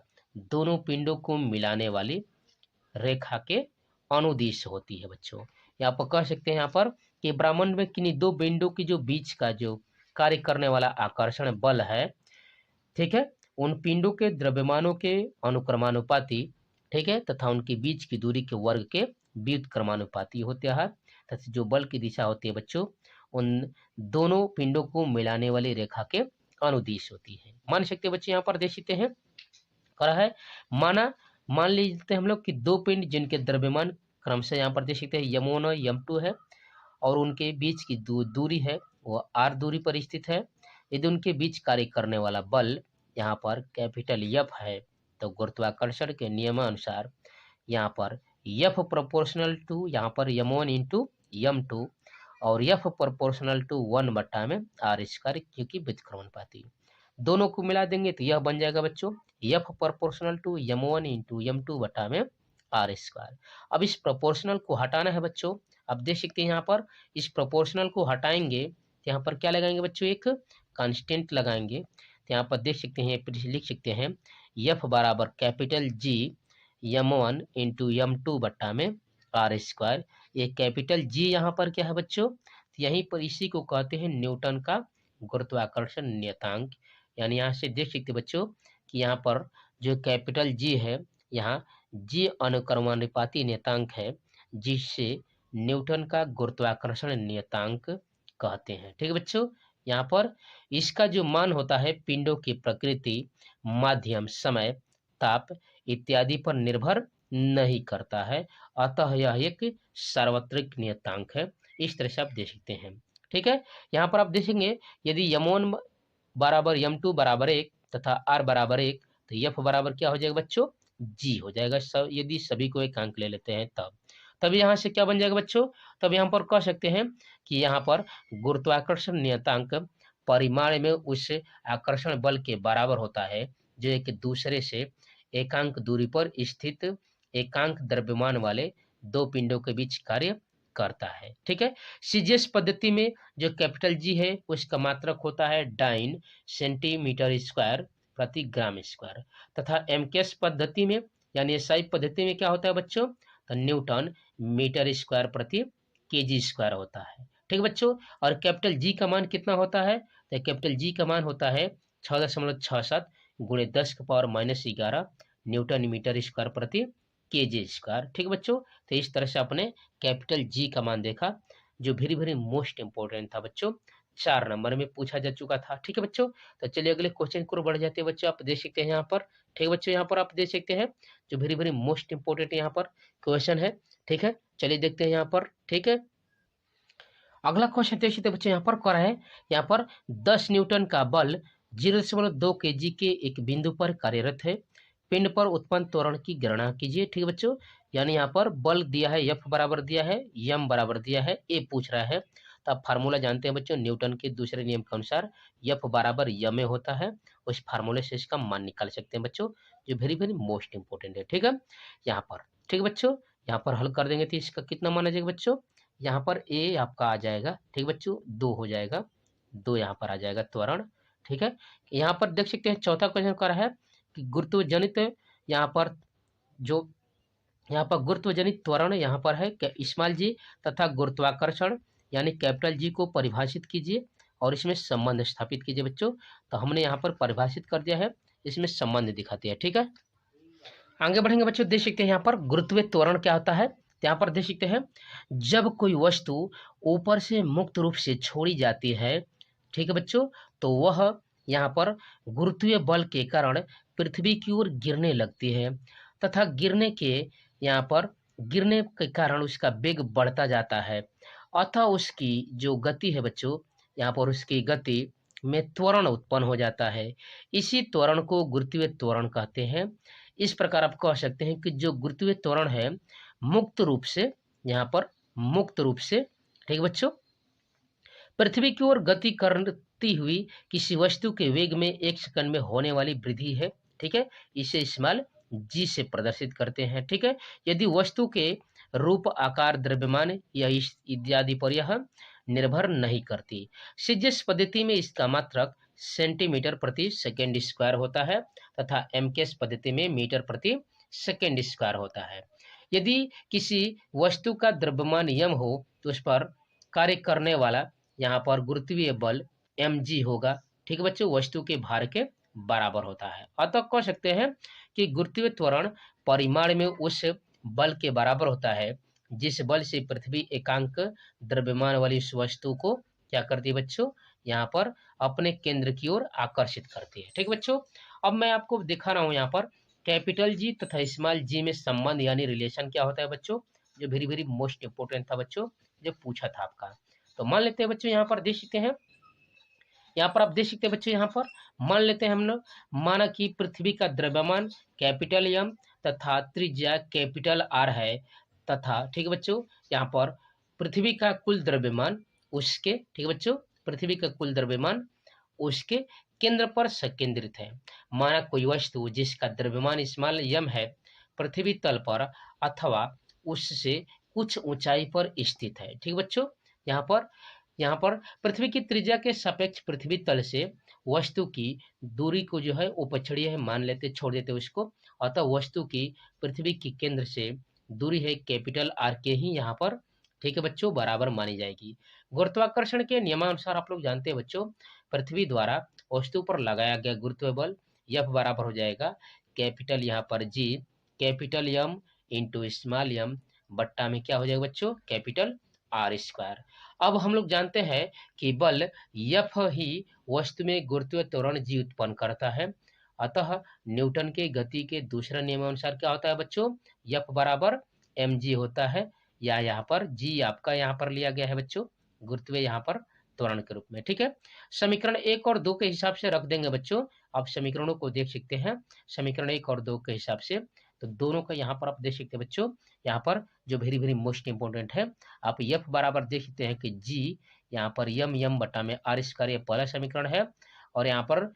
दोनों पिंडों को मिलाने वाली रेखा के अनुदिश होती है बच्चों। यहाँ पर कह सकते हैं यहाँ पर कि ब्रह्मांड में किन्हीं दो बिंदु की जो बीच का जो कार्य करने वाला आकर्षण बल है, ठीक है, उन पिंडों के द्रव्यमानों के अनुक्रमानुपाती, ठीक है, तथा उनके बीच की दूरी के वर्ग के व्युत्क्रमानुपाती होते हैं तथा जो बल की दिशा होती है बच्चों उन दोनों पिंडों को मिलाने वाली रेखा के अनुदिश होती है। मान सकते बच्चे यहाँ पर देख सकते हैं करा है मान लीजिए हम लोग कि दो पिंड जिनके द्रव्यमान क्रमशः यहाँ पर देख सकते हैं यम1 और यम2 है और उनके बीच की दूरी है वो आर दूरी पर स्थित है। यदि उनके बीच कार्य करने वाला बल यहाँ पर कैपिटल एफ है तो गुरुत्वाकर्षण के नियमानुसार यहाँ पर एफ प्रोपोर्शनल टू यहाँ पर यम1 इंटू यम2 और एफ प्रोपोर्शनल टू 1 में आर स्क्वायर, क्योंकि व्युत्क्रमानुपाती दोनों को मिला देंगे तो यह बन जाएगा बच्चों एफ प्रोपोर्शनल टू यम1 इंटू यम2 में आर स्क्वायर। अब इस प्रोपोर्शनल को हटाना है बच्चों। अब देख सकते हैं यहाँ पर इस प्रोपोर्शनल को हटाएंगे तो यहाँ पर क्या लगाएंगे बच्चों? एक कांस्टेंट लगाएंगे। तो यहाँ पर देख सकते हैं लिख सकते हैं एफ बराबर कैपिटल जी यम1 इंटू यम2 में आर स्क्वायर। ये कैपिटल जी यहाँ पर क्या है बच्चों? तो यहीं पर इसी को कहते हैं न्यूटन का गुरुत्वाकर्षण नियतांक। यानी यहाँ से देख सकते बच्चों कि यहाँ पर जो कैपिटल जी है यहाँ जी अनुक्रमानुपाती नियतांक है जिससे न्यूटन का गुरुत्वाकर्षण नियतांक कहते हैं, ठीक है बच्चों। यहाँ पर इसका जो मान होता है पिंडों की प्रकृति, माध्यम, समय, ताप इत्यादि पर निर्भर नहीं करता है, अतः यह एक सार्वत्रिक नियतांक है। इस तरह से आप देख सकते हैं, ठीक है। यहाँ पर आप देखेंगे यदि यम1 बराबर यम2 बराबर 1 तथा आर बराबर 1 तो एफ बराबर क्या हो जाएगा बच्चों? जी हो जाएगा। यदि सभी को एक अंक ले लेते हैं तब यहाँ से क्या बन जाएगा बच्चों? तब यहाँ पर कह सकते हैं कि यहाँ पर गुरुत्वाकर्षण नियतांक परिमाण में उस आकर्षण बल के बराबर होता है जो एक दूसरे से एकांक दूरी पर स्थित एकांक द्रव्यमान वाले दो पिंडों के बीच कार्य करता है। ठीक है, सीजीएस पद्धति में जो कैपिटल जी है उसका मात्रक होता है डाइन सेंटीमीटर स्क्वायर प्रति ग्राम स्क्वायर, तथा एमकेएस पद्धति में यानी एसआई पद्धति में क्या होता है बच्चों, तो न्यूटन मीटर स्क्वायर प्रति केजी स्क्वायर होता है। ठीक है बच्चों, और कैपिटल जी का मान कितना होता है, तो कैपिटल जी का मान होता है 6.67 गुणे 10⁻⁻11 न्यूटन मीटर स्क्वायर प्रति केजी स्क्वायर। ठीक है बच्चों, तो इस तरह से अपने कैपिटल जी का मान देखा, जो वेरी वेरी मोस्ट इंपॉर्टेंट था बच्चों, 4 नंबर में पूछा जा चुका था। ठीक है बच्चों, तो चलिए अगले क्वेश्चन को बढ़ जाते हैं बच्चों। आप देख सकते हैं यहाँ पर, ठीक है बच्चों, यहाँ पर आप देख सकते हैं जो वेरी वेरी मोस्ट इंपॉर्टेंट यहाँ पर क्वेश्चन है। ठीक है, चलिए देखते हैं यहाँ पर। ठीक है, अगला क्वेश्चन देख सकते बच्चों, यहाँ पर क्या है, यहाँ पर 10 न्यूटन का बल 0.2 kg के एक बिंदु पर कार्यरत है, पिंड पर उत्पन्न त्वरण की गणना कीजिए। ठीक है बच्चों, यानी यहाँ पर बल दिया है, एफ बराबर दिया है, एम बराबर दिया है, ए पूछ रहा है। तो आप फार्मूला जानते हैं बच्चों, न्यूटन के दूसरे नियम के अनुसार एफ बराबर एम ए होता है, उस फार्मूले से इसका मान निकाल सकते हैं बच्चों, जो वेरी वेरी मोस्ट इंपॉर्टेंट है। ठीक है, यहाँ पर ठीक है बच्चों, यहाँ पर हल कर देंगे तो इसका कितना मान आ जाएगा बच्चों, यहाँ पर ए आपका आ जाएगा, ठीक बच्चों, 2 हो जाएगा, 2 यहाँ पर आ जाएगा त्वरण। ठीक है, यहाँ पर देख सकते हैं चौथा क्वेश्चन कर रहा है कि गुरुत्वजनित यहाँ पर जो यहाँ पर गुरुत्वजनित त्वरण यहाँ पर है स्मॉल जी तथा गुरुत्वाकर्षण यानी कैपिटल जी को परिभाषित कीजिए और इसमें संबंध स्थापित कीजिए बच्चों। तो हमने यहाँ पर परिभाषित कर दिया है, इसमें संबंध दिखाते हैं। ठीक है, आगे बढ़ेंगे बच्चों, देख सकते हैं यहाँ पर गुरुत्वीय त्वरण क्या होता है। यहाँ पर देख सकते हैं जब कोई वस्तु ऊपर से मुक्त रूप से छोड़ी जाती है, ठीक है बच्चों, तो वह यहाँ पर गुरुत्वीय बल के कारण पृथ्वी की ओर गिरने लगती है तथा गिरने के कारण उसका वेग बढ़ता जाता है, अतः उसकी जो गति है बच्चों, यहाँ पर उसकी गति में त्वरण उत्पन्न हो जाता है। इसी त्वरण को गुरुत्वीय त्वरण कहते हैं। इस प्रकार आप कह सकते हैं कि जो गुरुत्वीय त्वरण है मुक्त रूप से, यहाँ पर मुक्त रूप से, ठीक है बच्चों, पृथ्वी की ओर गति करती हुई किसी वस्तु के वेग में 1 सेकंड में होने वाली वृद्धि है। ठीक है, इसे स्मॉल जी से प्रदर्शित करते हैं। ठीक है, यदि वस्तु के रूप, आकार, द्रव्यमान या इत्यादि पर यह निर्भर नहीं करती। सीजीएस पद्धति में इसका मात्रक सेंटीमीटर प्रति सेकेंड स्क्वायर होता है तथा एमकेएस पद्धति में मीटर प्रति सेकेंड स्क्वायर होता है। यदि किसी वस्तु का द्रव्यमान यम हो तो उस पर कार्य करने वाला यहाँ पर गुरुत्वीय बल mg होगा। ठीक है बच्चों, वस्तु के भार के बराबर होता है। अतः कह सकते हैं कि गुरुत्वीय त्वरण परिमाण में उस बल के बराबर होता है जिस बल से पृथ्वी एकांक द्रव्यमान वाली उस वस्तु को क्या करती है बच्चों, यहाँ पर अपने केंद्र की ओर आकर्षित करती है। ठीक बच्चों, अब मैं आपको दिखा रहा हूँ यहाँ पर कैपिटल जी तथा स्मॉल जी में संबंध यानी रिलेशन क्या होता है बच्चों, जो वेरी वेरी मोस्ट इंपोर्टेंट था बच्चों, जो पूछा था आपका। तो मान लेते हैं बच्चों, यहाँ पर देख सकते हैं, यहाँ पर आप देख सकते हैं बच्चों, यहाँ पर मान लेते हैं हम लोग, माना कि पृथ्वी का द्रव्यमान कैपिटल एम तथा त्रिज्या कैपिटल आर है तथा, ठीक है बच्चों, यहाँ पर पृथ्वी का कुल द्रव्यमान उसके, ठीक है बच्चों, पृथ्वी का कुल द्रव्यमान उसके केंद्र पर संकेंद्रित है। माना कोई वस्तु जिसका द्रव्यमान स्मॉल एम है पृथ्वी तल पर अथवा उससे कुछ ऊंचाई पर स्थित है। ठीक बच्चों, यहाँ पर पृथ्वी की त्रिज्या के सापेक्ष पृथ्वी तल से वस्तु की दूरी को जो है उपक्षणीय है मान लेते, छोड़ देते उसको, अतः वस्तु की पृथ्वी के केंद्र से दूरी है कैपिटल आर के ही यहाँ पर, ठीक है बच्चों, बराबर मानी जाएगी। गुरुत्वाकर्षण के नियमानुसार आप लोग जानते हैं बच्चों, पृथ्वी द्वारा वस्तु पर लगाया गया गुरुत्व बल F बराबर हो जाएगा कैपिटल यहाँ पर G capital M into small M बट्टा में क्या हो जाएगा बच्चों, कैपिटल आर स्क्वायर। अब हम लोग जानते हैं कि बल F ही वस्तु में गुरुत्वीय त्वरण जी उत्पन्न करता है, अतः न्यूटन के गति के दूसरे नियमानुसार क्या होता है बच्चों, F बराबर mg होता है, या यहाँ पर g आपका यहाँ पर लिया गया है बच्चों गुरुत्वीय यहाँ पर त्वरण के रूप में। ठीक है, समीकरण 1 और 2 के हिसाब से रख देंगे बच्चों। आप समीकरणों को देख सकते हैं, समीकरण 1 और 2 के हिसाब से, तो दोनों का यहाँ पर आप देख सकते हैं बच्चों, यहाँ पर जो वेरी वेरी मोस्ट इंपोर्टेंट है, आप F बराबर देख सकते हैं कि G यहाँ पर यम बटा में आर स्क्वायर, ये पहला समीकरण है, और यहाँ पर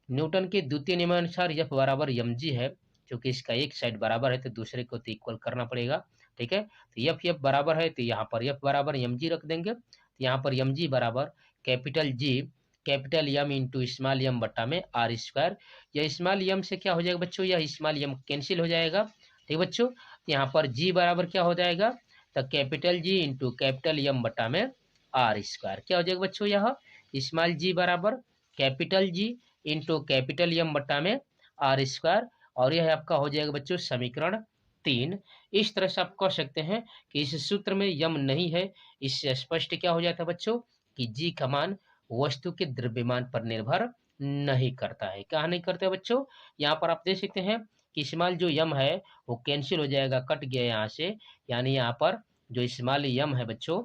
न्यूटन के द्वितीय नियमानुसार F बराबर mg है, क्योंकि इसका एक साइड बराबर है तो दूसरे को तो इक्वल करना पड़ेगा, ठीक है। तो एफ बराबर है, तो यहाँ पर एफ बराबर एम जी रख देंगे। तो यहाँ पर एम जी बराबर capital G capital M into small M बट्टा में आर स्क्वायर। यह स्मॉल एम से क्या हो जाएगा बच्चों, यह स्मॉल एम कैंसिल हो जाएगा। ठीक बच्चों, यहाँ पर जी बराबर क्या हो जाएगा, तो capital G into capital M बट्टा में आर स्क्वायर। क्या हो जाएगा बच्चों, यह स्मॉल जी बराबर capital G into capital M बट्टा में आर स्क्वायर, और यह आपका हो जाएगा बच्चों समीकरण 3। इस तरह से आप कह सकते हैं कि इस सूत्र में यम नहीं है। इससे स्पष्ट क्या हो जाता है बच्चों कि जी का मान वस्तु के द्रव्यमान पर निर्भर नहीं करता है। कहा नहीं करते बच्चों, यहाँ पर आप देख सकते हैं कि स्मॉल जो यम है वो कैंसिल हो जाएगा, कट गया यहाँ से, यानी यहाँ पर जो स्मॉल यम है बच्चों,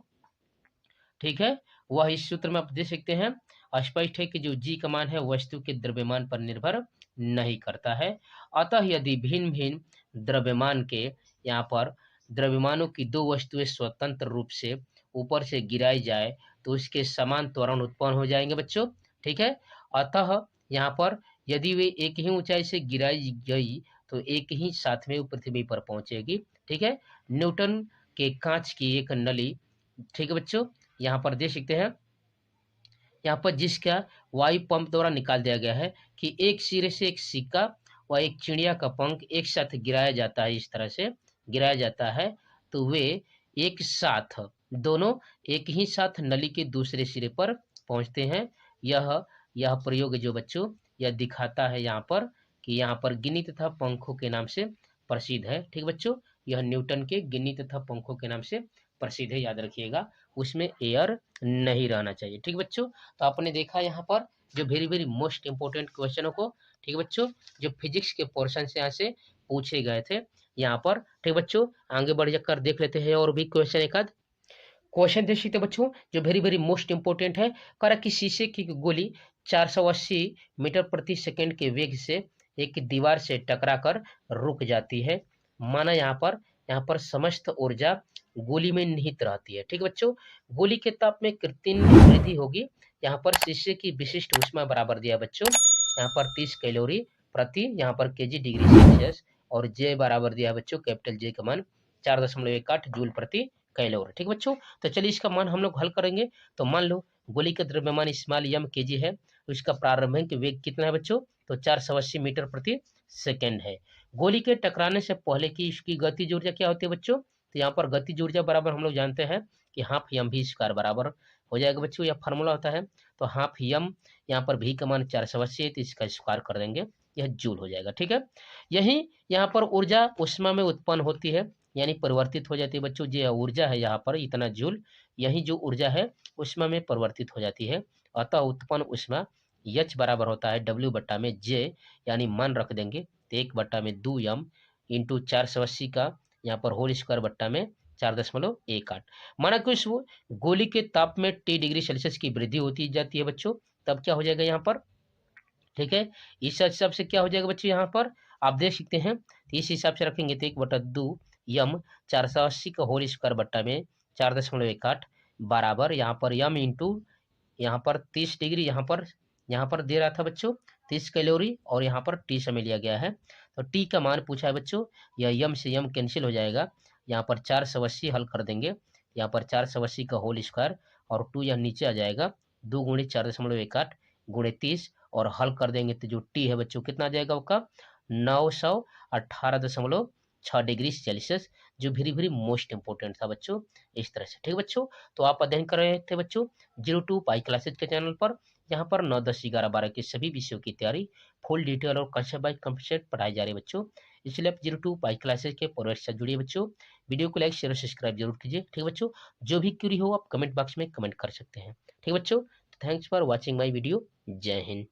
ठीक है, वह इस सूत्र में आप देख सकते हैं स्पष्ट है कि जो जी का मान है वस्तु के द्रव्यमान पर निर्भर नहीं करता है। अतः यदि भिन्न भिन्न द्रव्यमान के यहाँ पर द्रव्यमानों की दो वस्तुएं स्वतंत्र रूप से ऊपर से गिराई जाए तो उसके समान त्वरण उत्पन्न हो जाएंगे बच्चों। ठीक है, अतः यहाँ पर यदि वे एक ही ऊंचाई से गिराई गई तो एक ही साथ में पृथ्वी पर पहुंचेगी। ठीक है, न्यूटन के कांच की एक नली, ठीक है बच्चों, यहाँ पर देख सकते हैं, यहाँ पर जिसका वायु पंप द्वारा निकाल दिया गया है कि एक सिरे से एक सिक्का व एक चिड़िया का पंख एक साथ गिराया जाता है, इस तरह से गिराया जाता है तो वे एक साथ दोनों एक ही साथ नली के दूसरे सिरे पर पहुंचते हैं। यह प्रयोग जो बच्चों यह दिखाता है यहाँ पर कि यहाँ पर गिनी तथा पंखों के नाम से प्रसिद्ध है। ठीक बच्चों, यह न्यूटन के गिनी तथा पंखों के नाम से प्रसिद्ध है, याद रखिएगा, उसमें एयर नहीं रहना चाहिए। ठीक बच्चों, तो आपने देखा यहाँ पर जो वेरी वेरी मोस्ट इंपोर्टेंट क्वेश्चनों को, ठीक बच्चों, जो फिजिक्स के पोर्शन से यहाँ से पूछे गए थे यहाँ पर। ठीक बच्चों, आगे बढ़ जाकर देख लेते हैं और भी क्वेश्चन, एक आध क्वेश्चन देख सकते बच्चों जो वेरी वेरी मोस्ट इंपोर्टेंट है। करा कि शीशे की गोली 480 मीटर प्रति सेकंड के वेग से एक दीवार से टकराकर रुक जाती है। माना यहाँ पर समस्त ऊर्जा गोली में निहित रहती है। ठीक बच्चों, गोली के ताप में कृत्रिम वृद्धि होगी। यहाँ पर शीशे की विशिष्ट ऊष्मा बराबर दिया बच्चों, यहाँ पर 30 कैलोरी प्रति यहाँ पर केजी डिग्री सेल्सियस, और जे बराबर दिया बच्चों कैपिटल जे का मान 4.18 जूल प्रति कैलोरी। ठीक बच्चों, तो चलिए इसका मान हम लोग हल करेंगे। तो मान लो गोली का द्रव्यमान स्मॉल एम केजी है, तो इसका प्रारंभिक वेग कितना है बच्चों, तो 480 मीटर प्रति सेकेंड है। गोली के टकराने से पहले की इसकी गतिज ऊर्जा क्या होती है बच्चों, तो यहाँ पर गतिज ऊर्जा बराबर हम लोग जानते हैं कि हाफ एम भी स्क्वायर बराबर हो जाएगा बच्चों, यह फार्मूला होता है। तो हाफ एम यहाँ पर भी का मान 480 है, तो इसका स्क्वायर कर देंगे, यह जूल हो जाएगा। ठीक है, यही यहाँ पर ऊर्जा उष्मा में उत्पन्न होती है, यानी परिवर्तित हो जाती है बच्चों। जो ऊर्जा है यहाँ पर इतना जूल, यही जो ऊर्जा है उष्मा में परिवर्तित हो जाती है। अतः उत्पन्न उष्मा H बराबर होता है W बट्टा में J, यानी मान रख देंगे तो 1/2m इंटू 480 का यहाँ पर होल स्क्वायर बट्टा में 4.18। माना कि उस गोली के ताप में T डिग्री सेल्सियस की वृद्धि होती जाती है बच्चों, तब क्या हो जाएगा यहाँ पर, ठीक है, इस हिसाब से क्या हो जाएगा बच्चों, यहाँ पर आप देख सकते हैं, तो इस हिसाब से रखेंगे तो 1/2 यम 480 का होल स्क्वायर बट्टा में 4.18 बराबर यहाँ पर यम इंटू यहाँ पर 30 डिग्री, यहाँ पर दे रहा था बच्चों 30 कैलोरी, और यहाँ पर टी समय लिया गया है। तो टी का मान पूछा है बच्चों, यह यम से यम कैंसिल हो जाएगा, यहाँ पर 480 हल कर देंगे, यहाँ पर 480 का होल स्क्वायर और 2 यह नीचे आ जाएगा, 2 गुणे 4.18 गुणे 30, और हल कर देंगे तो जो टी है बच्चों कितना आ जाएगा आपका 918.6 डिग्री सेल्सियस, जो वेरी वेरी मोस्ट इंपोर्टेंट था बच्चों, इस तरह से। ठीक बच्चों, तो आप अध्ययन कर रहे थे बच्चों 02 पाई क्लासेज के चैनल पर, यहाँ पर 9, 10, 11, 12 के सभी विषयों की तैयारी फुल डिटेल और कंसेप्ट बाय कंसेप्ट पढ़ाई जा रही है बच्चों। इसलिए आप 02 पाई क्लासेज के प्रोजेक्ट से जुड़िए बच्चों। वीडियो को लाइक शेयर सब्सक्राइब जरूर कीजिए। ठीक बच्चों, जो भी क्यूरी हो आप कमेंट बॉक्स में कमेंट कर सकते हैं। ठीक बच्चों, thanks for watching my video. जय हिंद।